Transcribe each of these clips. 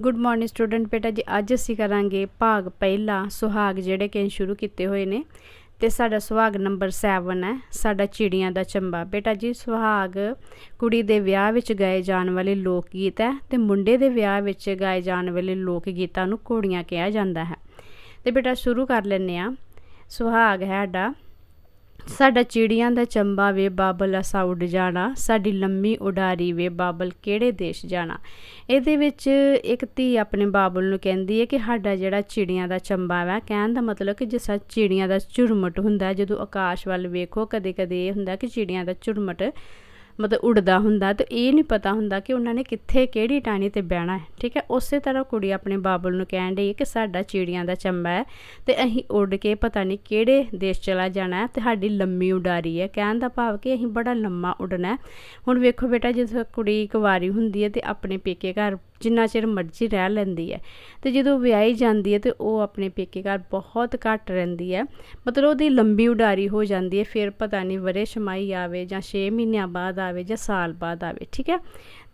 Good morning student बेटा जी। अज असी करांगे भाग पहला सुहाग जिहड़े कि शुरू किए हुए ने ते साडा सुहाग नंबर 7 है साडा चिड़ियां दा चंबा। बेटा जी सुहाग कुड़ी दे विआह विच गाए जाने वाले लोक गीत है ते मुंडे दे विआह विच गाए जाने वाले लोक गीतां नूं घोड़ियां कहा जांदा है। ते बेटा शुरू कर लैंदे आ। सुहाग है साडा साडा चिड़ियां दा चंबा वे बाबल असा उड़ जाना, साडी लम्मी उडारी वे बाबल केड़े देश जाना। ਇਹਦੇ ਵਿੱਚ एक धी अपने बाबल ਨੂੰ ਕਹਿੰਦੀ है कि साडा ਜਿਹੜਾ चिड़ियां ਦਾ चंबा ਵਾ, ਕਹਿਣ ਦਾ मतलब कि जिस तरह चिड़ियां ਦਾ ਝੁਰਮਟ ਹੁੰਦਾ ਜਦੋਂ ਆਕਾਸ਼ ਵੱਲ ਵੇਖੋ ਕਦੇ ਕਦੇ ਇਹ ਹੁੰਦਾ ਕਿ चिड़ियां ਦਾ ਝੁਰਮਟ मतलब उड़दा हुंदा तो ये नहीं पता हुंदा कि उन्होंने कित्थे केड़ी टाणी ते बहना है। ठीक है, उस तरह कुड़ी अपने बाबल नूं कहण डई कि साडा चिड़ियां दा चंबा है ते अहीं उड़ के पता नहीं केड़े देश चला जाना है ते साडी लम्मी उडारी है। कहण दा भाव कि अहीं बड़ा लम्मा उड़ना है। हुण वेखो बेटा जिस कुड़ी कुवारी हुंदी है ते अपने पेके घर जिन्ना चिर मर्जी रह लैंदी है ते जदों विआही जांदी है ते ओह अपने पेके घर बहुत घट रहिंदी है, मतलब ओहदी लंबी उडारी हो जाती है। फिर पता नहीं वरे छमाही आवे जां 6 महीनों बाद आवे जां साल बाद आवे। ठीक है,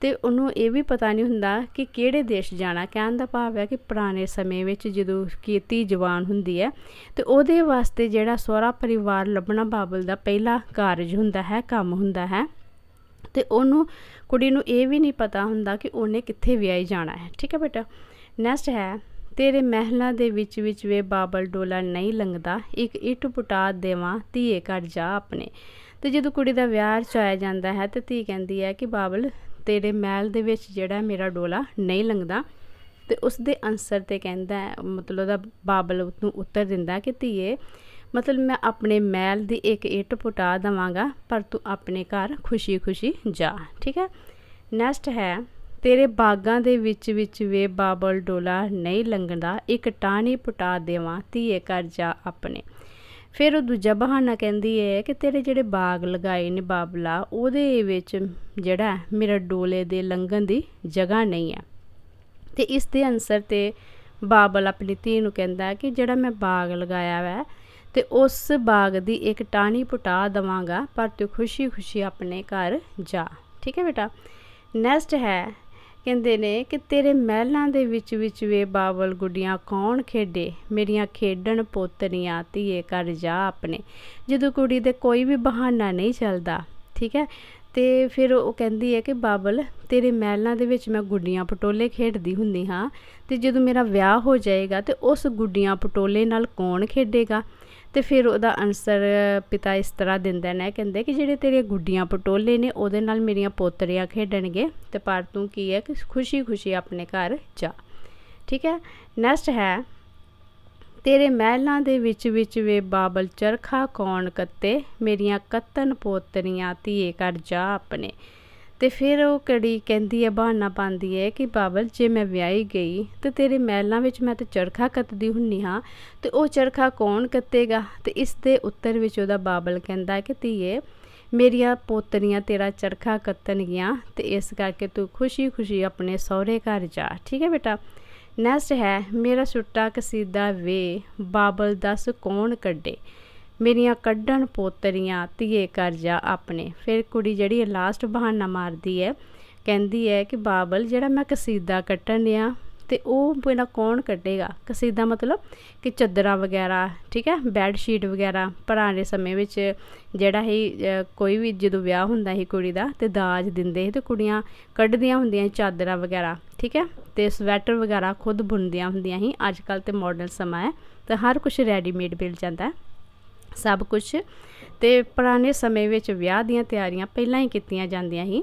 तो उन्होंने ये भी पता नहीं हुंदा कि किहड़े देश जाना। कहण दा भाव है कि पुराने समय विच जदों कि धी जवान हुंदी है तो उहदे वास्ते जिहड़ा सहुरा परिवार लभना बाबल दा पहला कारज हुंदा है, काम हुंदा है। तो उन्होंने कुड़ी नूं ये भी नहीं पता हुंदा कि उन्हें कित्थे विआही जाना है। ठीक है बेटा, नैक्सट है तेरे महलों दे विच विच वे बाबल डोला नहीं लंघदा, एक इट पुटा देवां धीए घर जा अपने। तो जदों कुड़ी दा विआह रचाया जाता है तो धी कहती है कि बाबल तेरे महल दे विच जिहड़ा मेरा डोला नहीं लंघदा। तो उसके अंसर ते कहंदा है मतलब ओहदा बाबल नूं उत्तर दिंदा कि धीए मतलब मैं अपने महल दी एक इट पुटा देवांगा पर तू अपने घर खुशी खुशी जा। ठीक है, नैक्सट है तेरे बागां दे विच विच वे बाबल डोला नहीं लंघदा, एक टाणी पुटा देवां धीए घर जा अपने। फिर वो दूजा बहाना कहंदी है कि तेरे जिहड़े बाग लगाए ने बाबला ओहदे विच जिहड़ा मेरा डोले दे लंघन दी जगह नहीं है। तो इस दे अंसर ते बाबल अपनी धी नूं कहंदा कि जिहड़ा मैं बाग लगाया वै ते उस बाग दी एक टाणी पुटा देवांगा पर तू खुशी खुशी अपने घर जा। ठीक है बेटा, नैक्सट है कहंदे ने कि तेरे महलों दे विच विच वे बाबल गुड्डियां कौन खेडे, मेरियां खेडन पोतरियां धीए घर जा अपने। जदों कुड़ी दे कोई भी बहाना नहीं चलदा, ठीक है, तो फिर वो कहती है कि बाबल तेरे महलों दे विच मैं गुड्डियां पटोले खेडदी हुंदी हाँ, तो जदों मेरा विआह हो जाएगा तो उस गुड्डियां पटोले नाल कौन खेडेगा। तो फिर उसका आंसर पिता इस तरह दिंदे ने, कहंदे कि जिहड़े तेरे गुड्डियां पटोले ने उहदे नाल मेरियां पोतरियां खेडणगे ते पर तूं की है कि खुशी खुशी अपने घर जा। ठीक है, नैक्सट है तेरे महलों दे विच विच वे बाबल चरखा कौन कत्ते, मेरियां कत्तन पोतरियां धीए घर जा अपने। तो फिर वो कड़ी कहती है बहाना पाती है कि बाबल जे मैं विआही गई तो तेरे महलों में मैं तो चरखा कतदी हुन्नी हाँ, तो वह चरखा कौन कत्तेगा। तो इस दे उत्तर विच ओहदा बाबल कहंदा है कि धीए मेरियां पोतरियां तेरा चरखा कत्तनगियां तो इस करके तू खुशी खुशी अपने सहुरे घर जा। ठीक है बेटा, नैक्सट है मेरा सुट्टा कसीदा वे बाबल दस कौन कड्डे, मेरियां कड्डन पोतरियां धीए घर जा अपने। फिर कुड़ी जिहड़ी लास्ट बहाना मारदी है, कहंदी है कि बाबल जिहड़ा मैं कसीदा कट्टन आ ते ओह मेरा कौन कड्डेगा। कसीदा मतलब कि चादरां वगैरह, ठीक है, बैडशीट वगैरह पुराने समय विच जिहड़ा ही कोई भी जदों विआह हुंदा ही कुड़ी दा ते दाज दिंदे ही ते कुड़ियां कड्डदियां हुंदियां चादरां वगैरह। ठीक है, ते स्वैटर वगैरह खुद बुनदियां हुंदियां ही। अजकल ते मॉडर्न समा है तो हर कुछ रेडीमेड मिल जाता है सब कुछ। तो पुराने समय विच विआह दीयां तैयारियां पहलां ही कीतियां जांदियां ही।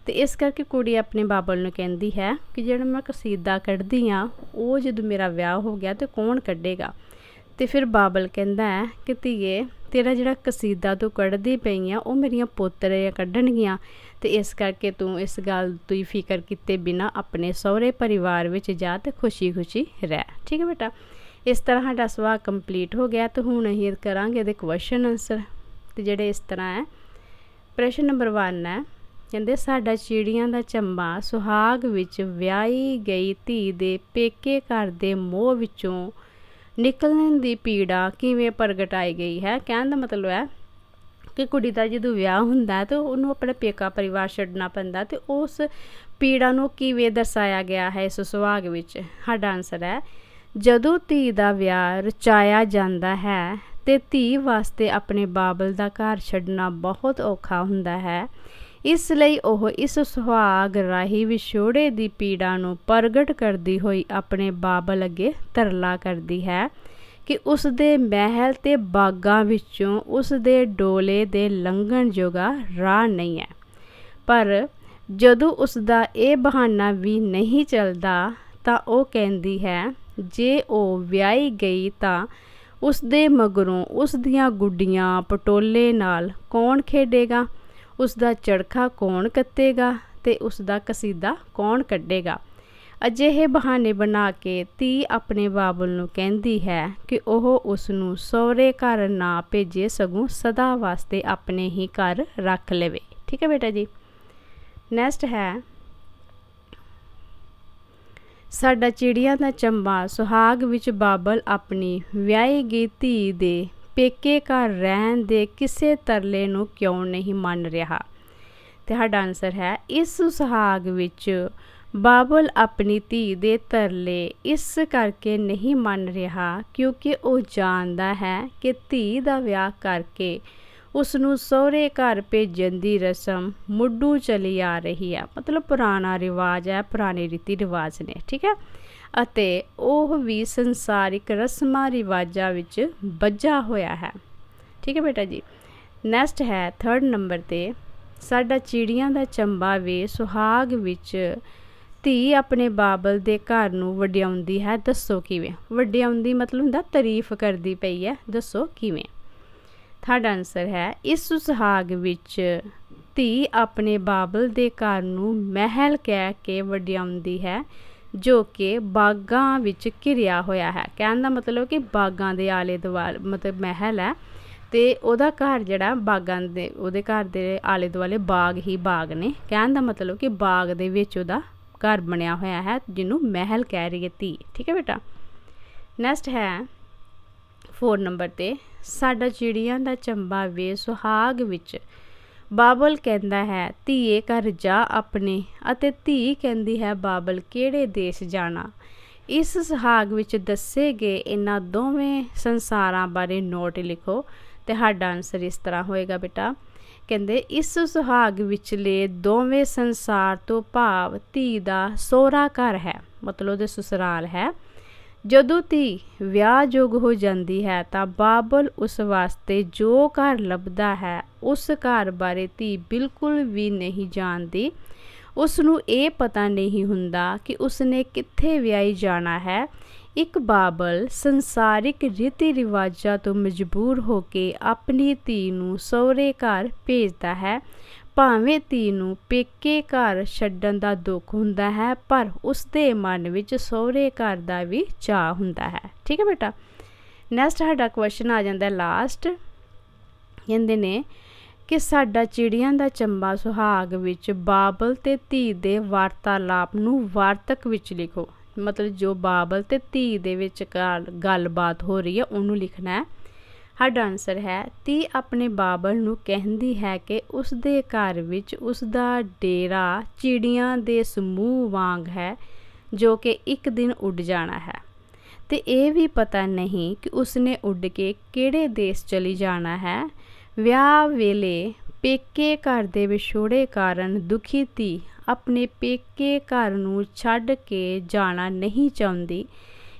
तो इस करके कुड़ी अपने बाबल नूं कहंदी है कि जिहड़ा मैं कसीदा कढ़दी हाँ वो जदों मेरा विआह हो गया तो कौन कड्डेगा। तो फिर बाबल कहंदा है कि धीए तेरा जिहड़ा कसीदा तू कढ़दी पई आ वो मेरियां पोतरियां कड्डणगियां, तो इस करके तू इस गल दी फिकर कीते बिना अपने सहुरे परिवार विच जा ते खुशी खुशी रह। ठीक है बेटा, इस तरह साडा सुहाग कंप्लीट हो गया। तो हुण असीं करांगे इहदे क्वेश्चन आंसर। तो जिहड़े इस तरह है, प्रश्न नंबर 1 है कहंदे साडा चिड़ियां दा चंबा सुहाग विच विआही गई धी दे पेके घर दे मोह विचों निकलण दी पीड़ा किवें प्रगटाई गई है। कहण दा मतलब है ਕਿ ਕੁੜੀ ਦਾ ਜਦੋਂ ਵਿਆਹ ਹੁੰਦਾ ਤਾਂ ਉਹਨੂੰ ਆਪਣਾ ਪੇਕਾ ਪਰਿਵਾਰ ਛੱਡਣਾ ਪੈਂਦਾ, ਤੇ ਉਸ ਪੀੜਾ ਨੂੰ ਕਿਵੇਂ ਦਰਸਾਇਆ ਗਿਆ ਹੈ ਇਸ ਸੁਹਾਗ ਵਿੱਚ? ਸਾਡਾ ਆਨਸਰ ਹੈ, ਜਦੋਂ ਧੀ ਦਾ ਵਿਆਹ ਰਚਾਇਆ ਜਾਂਦਾ ਹੈ ਤੇ ਧੀ ਵਾਸਤੇ ਆਪਣੇ ਬਾਬਲ ਦਾ ਘਰ ਛੱਡਣਾ ਬਹੁਤ ਔਖਾ ਹੁੰਦਾ ਹੈ। ਇਸ ਲਈ ਉਹ ਇਸ ਸੁਹਾਗ ਰਾਹੀਂ ਵਿਛੋੜੇ ਦੀ ਪੀੜਾ ਨੂੰ ਪ੍ਰਗਟ ਕਰਦੀ ਹੋਈ ਆਪਣੇ ਬਾਬਲ ਅੱਗੇ ਤਰਲਾ ਕਰਦੀ ਹੈ ਕਿ ਉਸ ਦੇ ਮਹਿਲ ਤੇ ਬਾਗਾਂ ਵਿੱਚੋਂ ਉਸ ਦੇ ਡੋਲੇ ਦੇ ਲੰਘਣ ਜੋਗਾ ਰਾਹ ਨਹੀਂ ਹੈ। ਪਰ ਜਦੋਂ ਉਸ ਦਾ ਇਹ ਬਹਾਨਾ ਵੀ ਨਹੀਂ ਚੱਲਦਾ ਤਾਂ ਉਹ ਕਹਿੰਦੀ ਹੈ, ਜੇ ਉਹ ਵਿਆਹੀ ਗਈ ਤਾਂ ਉਸ ਦੇ ਮਗਰੋਂ ਉਸ ਦੀਆਂ ਗੁੱਡੀਆਂ ਪਟੋਲੇ ਨਾਲ ਕੌਣ ਖੇਡੇਗਾ, ਉਸ ਦਾ ਚਰਖਾ ਕੌਣ ਕੱਤੇਗਾ ਤੇ ਉਸ ਦਾ ਕਸੀਦਾ ਕੌਣ ਕੱਢੇਗਾ। ਅਜਿਹੇ ਬਹਾਨੇ ਬਣਾ ਕੇ ਧੀ ਆਪਣੇ ਬਾਬਲ ਨੂੰ ਕਹਿੰਦੀ ਹੈ ਕਿ ਉਹ ਉਸ ਨੂੰ ਸਹੁਰੇ ਘਰ ਨਾ ਭੇਜੇ, ਸਗੋਂ ਸਦਾ ਵਾਸਤੇ ਆਪਣੇ ਹੀ ਘਰ ਰੱਖ ਲਵੇ। ਠੀਕ ਹੈ ਬੇਟਾ ਜੀ। ਨੈਕਸਟ ਹੈ ਸਾਡਾ ਚਿੜੀਆਂ ਦਾ ਚੰਬਾ। ਸੁਹਾਗ ਵਿੱਚ ਬਾਬਲ ਆਪਣੀ ਵਿਆਹੀ ਗਈ ਧੀ ਦੇ ਪੇਕੇ ਘਰ ਰਹਿਣ ਦੇ ਕਿਸੇ ਤਰਲੇ ਨੂੰ ਕਿਉਂ ਨਹੀਂ ਮੰਨ ਰਿਹਾ? ਤੇ ਸਾਡਾ ਆਨਸਰ ਹੈ, ਇਸ ਸੁਹਾਗ ਵਿੱਚ ਬਾਬਲ ਆਪਣੀ ਧੀ ਦੇ ਤਰਲੇ ਇਸ ਕਰਕੇ ਨਹੀਂ ਮੰਨ ਰਿਹਾ ਕਿਉਂਕਿ ਉਹ ਜਾਣਦਾ ਹੈ ਕਿ ਧੀ ਦਾ ਵਿਆਹ ਕਰਕੇ ਉਸ ਨੂੰ ਸਹੁਰੇ ਘਰ ਭੇਜਣ ਦੀ ਰਸਮ ਮੁੱਢੋਂ ਚਲੀ ਆ ਰਹੀ ਹੈ। ਮਤਲਬ ਪੁਰਾਣਾ ਰਿਵਾਜ ਹੈ, ਪੁਰਾਣੇ ਰੀਤੀ ਰਿਵਾਜ ਨੇ। ਠੀਕ ਹੈ, ਅਤੇ ਉਹ ਵੀ ਸੰਸਾਰਿਕ ਰਸਮਾਂ ਰਿਵਾਜਾਂ ਵਿੱਚ ਬੱਝਾ ਹੋਇਆ ਹੈ। ਠੀਕ ਹੈ ਬੇਟਾ ਜੀ। ਨੈਕਸਟ ਹੈ 3rd ਨੰਬਰ 'ਤੇ ਸਾਡਾ ਚਿੜੀਆਂ ਦਾ ਚੰਬਾ ਵੇ। ਸੁਹਾਗ ਵਿੱਚ ਧੀ ਆਪਣੇ ਬਾਬਲ ਦੇ ਘਰ ਨੂੰ ਵਡਿਆਉਂਦੀ ਹੈ, ਦੱਸੋ ਕਿਵੇਂ? ਵਡਿਆਉਂਦੀ ਮਤਲਬ ਹੁੰਦਾ ਤਾਰੀਫ ਕਰਦੀ ਪਈ ਹੈ, ਦੱਸੋ ਕਿਵੇਂ? ਸਾਡਾ ਆਨਸਰ ਹੈ, ਇਸ ਸੁਹਾਗ ਵਿੱਚ ਧੀ ਆਪਣੇ ਬਾਬਲ ਦੇ ਘਰ ਨੂੰ ਮਹਿਲ ਕਹਿ ਕੇ ਵਡਿਆਉਂਦੀ ਹੈ ਜੋ ਕਿ ਬਾਗਾਂ ਵਿੱਚ ਘਿਰਿਆ ਹੋਇਆ ਹੈ। ਕਹਿਣ ਦਾ ਮਤਲਬ ਕਿ ਬਾਗਾਂ ਦੇ ਆਲੇ ਦੁਆਲੇ ਮਤਲਬ ਮਹਿਲ ਹੈ ਤੇ ਉਹਦਾ ਘਰ ਜਿਹੜਾ ਬਾਗਾਂ ਦੇ ਉਹਦੇ ਘਰ ਦੇ ਆਲੇ ਦੁਆਲੇ ਬਾਗ ਹੀ ਬਾਗ ਨੇ। ਕਹਿਣ ਦਾ ਮਤਲਬ ਕਿ ਬਾਗ ਦੇ ਵਿੱਚ ਉਹਦਾ ਘਰ ਬਣਿਆ ਹੋਇਆ ਹੈ ਜਿਹਨੂੰ ਮਹਿਲ ਕਹਿ ਰਹੀ ਹੈ ਧੀ। ਠੀਕ ਹੈ ਬੇਟਾ। ਨੈਕਸਟ ਹੈ 4 ਨੰਬਰ 'ਤੇ ਸਾਡਾ ਚਿੜੀਆਂ ਦਾ ਚੰਬਾ ਵੇ। ਸੁਹਾਗ ਵਿੱਚ ਬਾਬਲ ਕਹਿੰਦਾ ਹੈ, ਧੀਏ ਘਰ ਜਾ ਆਪਣੇ, ਅਤੇ ਧੀ ਕਹਿੰਦੀ ਹੈ, ਬਾਬਲ ਕਿਹੜੇ ਦੇਸ਼ ਜਾਣਾ? ਇਸ ਸੁਹਾਗ ਵਿੱਚ ਦੱਸੇ ਗਏ ਇਹਨਾਂ ਦੋਵੇਂ ਸੰਸਾਰਾਂ ਬਾਰੇ ਨੋਟ ਲਿਖੋ। ਤੇ ਸਾਡਾ ਆਨਸਰ ਇਸ ਤਰ੍ਹਾਂ ਹੋਏਗਾ ਬੇਟਾ, ਕਹਿੰਦੇ ਇਸ ਸੁਹਾਗ ਵਿਚਲੇ ਦੋਵੇਂ ਸੰਸਾਰ ਤੋਂ ਭਾਵ ਧੀ ਦਾ ਸਹੁਰਾ ਘਰ ਹੈ, ਮਤਲਬ ਉਹਦੇ ਸਸੁਰਾਲ ਹੈ। ਜਦੋਂ ਧੀ ਵਿਆਹਯੋਗ ਹੋ ਜਾਂਦੀ ਹੈ ਤਾਂ ਬਾਬਲ ਉਸ ਵਾਸਤੇ ਜੋ ਘਰ ਲੱਭਦਾ ਹੈ ਉਸ ਘਰ ਬਾਰੇ ਧੀ ਬਿਲਕੁਲ ਵੀ ਨਹੀਂ ਜਾਣਦੀ। ਉਸ ਨੂੰ ਇਹ ਪਤਾ ਨਹੀਂ ਹੁੰਦਾ ਕਿ ਉਸਨੇ ਕਿੱਥੇ ਵਿਆਹੀ ਜਾਣਾ ਹੈ। ਇੱਕ ਬਾਬਲ ਸੰਸਾਰਿਕ ਰੀਤੀ ਰਿਵਾਜਾਂ ਤੋਂ ਮਜਬੂਰ ਹੋ ਕੇ ਆਪਣੀ ਧੀ ਨੂੰ ਸਹੁਰੇ ਘਰ ਭੇਜਦਾ ਹੈ। ਭਾਵੇਂ ਧੀ ਨੂੰ ਪੇਕੇ ਘਰ ਛੱਡਣ ਦਾ ਦੁੱਖ ਹੁੰਦਾ ਹੈ, ਪਰ ਉਸ ਦੇ ਮਨ ਵਿੱਚ ਸਹੁਰੇ ਘਰ ਦਾ ਵੀ ਚਾਅ ਹੁੰਦਾ ਹੈ। ਠੀਕ ਹੈ ਬੇਟਾ। ਨੈਕਸਟ ਸਾਡਾ ਕੁਐਸਚਨ ਆ ਜਾਂਦਾ ਲਾਸਟ। ਕਹਿੰਦੇ ਨੇ ਕਿ ਸਾਡਾ ਚਿੜੀਆਂ ਦਾ ਚੰਬਾ ਸੁਹਾਗ ਵਿੱਚ ਬਾਬਲ ਤੇ ਧੀ ਦੇ ਵਾਰਤਾਲਾਪ ਨੂੰ ਵਾਰਤਕ ਵਿੱਚ ਲਿਖੋ। ਮਤਲਬ ਜੋ ਬਾਬਲ ਤੇ ਧੀ ਦੇ ਵਿੱਚ ਗੱਲਬਾਤ ਹੋ ਰਹੀ ਹੈ ਉਹਨੂੰ ਲਿਖਣਾ ਹੈ। ਸਾਡਾ ਆਨਸਰ ਹੈ, ਧੀ ਆਪਣੇ ਬਾਬਲ ਨੂੰ ਕਹਿੰਦੀ ਹੈ ਕਿ ਉਸ ਦੇ ਘਰ ਵਿੱਚ ਉਸ ਦਾ ਡੇਰਾ ਚਿੜੀਆਂ ਦੇ ਸਮੂਹ ਵਾਂਗ ਹੈ ਜੋ ਕਿ ਇੱਕ ਦਿਨ ਉੱਡ ਜਾਣਾ ਹੈ, ਤੇ ਇਹ ਵੀ ਪਤਾ ਨਹੀਂ ਕਿ ਉਸਨੇ ਉੱਡ ਕੇ ਕਿਹੜੇ ਦੇਸ਼ ਚਲੀ ਜਾਣਾ ਹੈ। ਵਿਆਹ ਵੇਲੇ ਪੇਕੇ ਘਰ ਦੇ ਵਿਛੋੜੇ ਕਾਰਨ ਦੁਖੀ ਧੀ ਆਪਣੇ ਪੇਕੇ ਘਰ ਨੂੰ ਛੱਡ ਕੇ ਜਾਣਾ ਨਹੀਂ ਚਾਹੁੰਦੀ।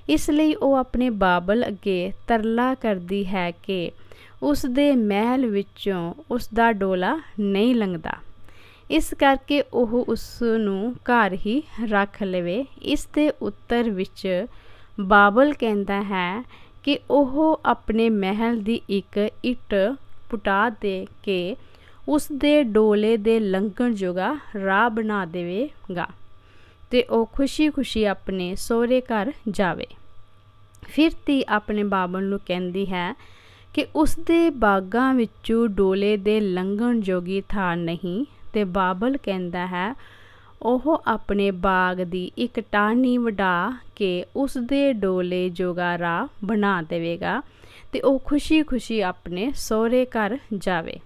ਇਸ ਲਈ ਉਹ ਆਪਣੇ ਬਾਬਲ ਅੱਗੇ ਤਰਲਾ ਕਰਦੀ ਹੈ ਕਿ ਉਸ ਦੇ ਮਹਿਲ ਵਿੱਚੋਂ ਉਸ ਦਾ ਡੋਲਾ ਨਹੀਂ ਲੰਘਦਾ, ਇਸ ਕਰਕੇ ਉਹ ਉਸ ਨੂੰ ਘਰ ਹੀ ਰੱਖ ਲਵੇ। ਇਸ ਦੇ ਉੱਤਰ ਵਿੱਚ ਬਾਬਲ ਕਹਿੰਦਾ ਹੈ ਕਿ ਉਹ ਆਪਣੇ ਮਹਿਲ ਦੀ ਇੱਕ ਇੱਟ ਪੁਟਾ ਦੇ ਕੇ ਉਸ ਦੇ ਡੋਲੇ ਦੇ ਲੰਘਣ ਜੋਗਾ ਰਾਹ ਬਣਾ ਦੇਵੇਗਾ ਤੇ ਉਹ ਖੁਸ਼ੀ-ਖੁਸ਼ੀ ਆਪਣੇ ਸਹੁਰੇ ਘਰ ਜਾਵੇ। ਫਿਰ ਧੀ ਆਪਣੇ ਬਾਬਲ ਨੂੰ ਕਹਿੰਦੀ ਹੈ ਕਿ ਉਸ ਦੇ ਬਾਗਾਂ ਵਿੱਚੋਂ ਡੋਲੇ ਦੇ ਲੰਘਣ ਜੋਗੀ ਥਾਂ ਨਹੀਂ, ਤੇ ਬਾਬਲ ਕਹਿੰਦਾ ਹੈ ਉਹ ਆਪਣੇ ਬਾਗ ਦੀ ਇੱਕ ਟਾਹਣੀ ਵਢਾ ਕੇ ਉਸ ਦੇ ਡੋਲੇ ਜੋਗਾ ਰਾਹ ਬਣਾ ਦੇਵੇਗਾ ਤੇ ਉਹ ਖੁਸ਼ੀ-ਖੁਸ਼ੀ ਆਪਣੇ ਸਹੁਰੇ ਘਰ ਜਾਵੇ।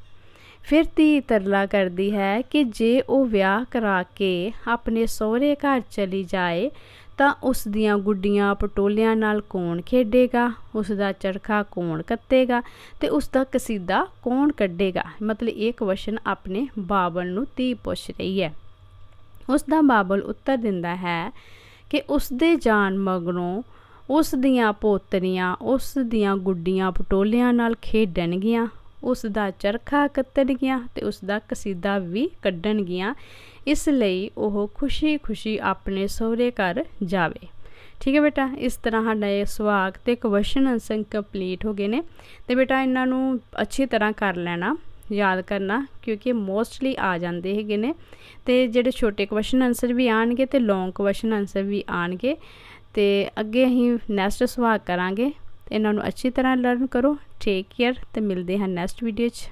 फिर धी तरला करदी है कि जे वो विआह करा के अपने सहुरे घर चली जाए ਤਾਂ ਉਸ ਦੀਆਂ ਗੁੱਡੀਆਂ ਪਟੋਲਿਆਂ ਨਾਲ ਕੌਣ ਖੇਡੇਗਾ, ਉਸ ਦਾ ਚਰਖਾ ਕੌਣ ਕੱਤੇਗਾ ਤੇ ਉਸ ਦਾ ਕਸੀਦਾ ਕੌਣ ਕੱਢੇਗਾ। ਮਤਲਬ ਇਹ ਕੁਐਸਚਨ ਆਪਣੇ ਬਾਬਲ ਨੂੰ ਧੀ ਪੁੱਛ ਰਹੀ ਹੈ। ਉਸ ਦਾ ਬਾਬਲ ਉੱਤਰ ਦਿੰਦਾ ਹੈ ਕਿ ਉਸ ਦੇ ਜਾਣ ਮਗਰੋਂ ਉਸ ਦੀਆਂ ਪੋਤਰੀਆਂ ਉਸ ਦੀਆਂ ਗੁੱਡੀਆਂ ਪਟੋਲਿਆਂ ਨਾਲ ਖੇਡਣਗੀਆਂ, ਉਸ ਦਾ ਚਰਖਾ ਕੱਤਣਗੀਆਂ ਤੇ ਉਸ ਦਾ ਕਸੀਦਾ ਵੀ ਕੱਢਣਗੀਆਂ, ਇਸ ਲਈ ਉਹ ਖੁਸ਼ੀ ਖੁਸ਼ੀ ਆਪਣੇ ਸਹੁਰੇ ਘਰ ਜਾਵੇ। ਠੀਕ ਹੈ ਬੇਟਾ, ਇਸ ਤਰ੍ਹਾਂ ਸਾਡਾ ਇਹ ਸੁਹਾਗ ਤੇ ਕੁਐਸਚਨ ਆਨਸਰ ਕੰਪਲੀਟ ਹੋ ਗਏ ਨੇ। ਤੇ ਬੇਟਾ ਇਹਨਾਂ ਨੂੰ ਅੱਛੀ ਤਰ੍ਹਾਂ ਕਰ ਲੈਣਾ, ਯਾਦ ਕਰਨਾ, ਕਿਉਂਕਿ ਮੋਸਟਲੀ ਆ ਜਾਂਦੇ ਹੈਗੇ ਨੇ। ਤੇ ਜਿਹੜੇ ਛੋਟੇ ਕੁਐਸਚਨ ਆਨਸਰ ਵੀ ਆਣਗੇ ਤੇ ਲੌਂਗ ਕੁਐਸਚਨ ਆਨਸਰ ਵੀ ਆਣਗੇ। ਤੇ ਅੱਗੇ ਅਸੀਂ ਨੈਕਸਟ ਸੁਹਾਗ ਕਰਾਂਗੇ। ਇਹਨਾਂ ਨੂੰ ਅੱਛੀ ਤਰ੍ਹਾਂ ਲਰਨ ਕਰੋ। ਟੇਕ ਕੇਅਰ ਤੇ ਮਿਲਦੇ ਹਾਂ ਨੈਕਸਟ ਵੀਡੀਓ 'ਚ।